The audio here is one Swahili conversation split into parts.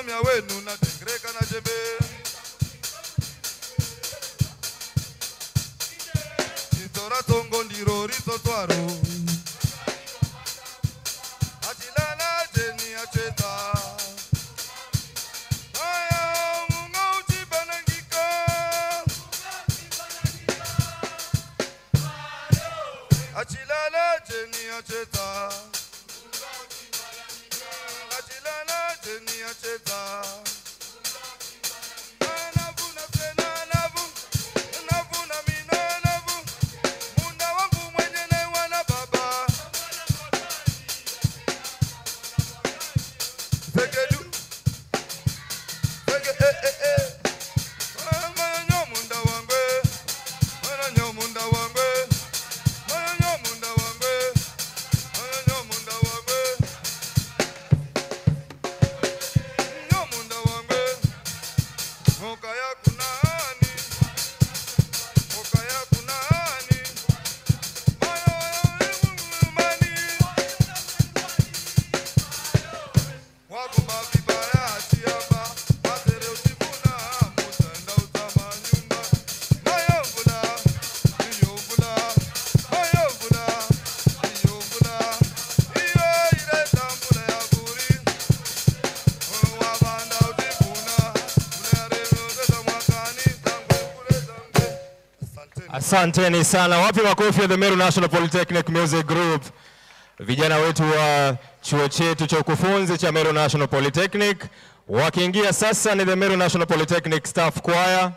mia wenu na tengreka na jebe. Itora tongo ndiro rito twaro. Achilala jeni acheta. Achilala jeni acheta. Achilala jeni acheta. Navu na fena navu. Navu na mina navu. Munda wangu mwenye na wana baba. Fegedu. Fege Mwana munda wangu. Mwana munda wangu. Asanteni sana. Wapi makofi ya The Meru National Polytechnic Music Group. Vijana wetu wa chuo chetu cha ukufunzi cha Meru National Polytechnic. Wakiingia sasa ni The Meru National Polytechnic Staff Choir.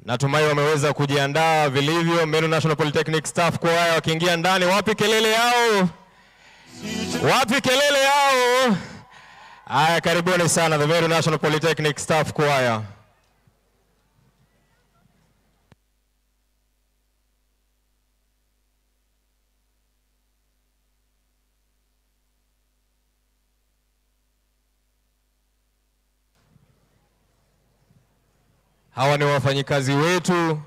Natumai wameweza kujiandaa vilivyo. Meru National Polytechnic Staff Choir wakiingia ndani. Wapi kelele yao? Wapi kelele yao? Aya, karibuni sana The Meru National Polytechnic Staff Choir. Hawa ni wafanyikazi wetu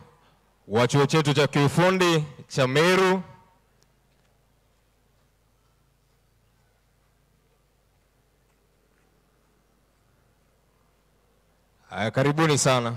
wa chuo chetu cha kiufundi cha Meru. Karibuni sana.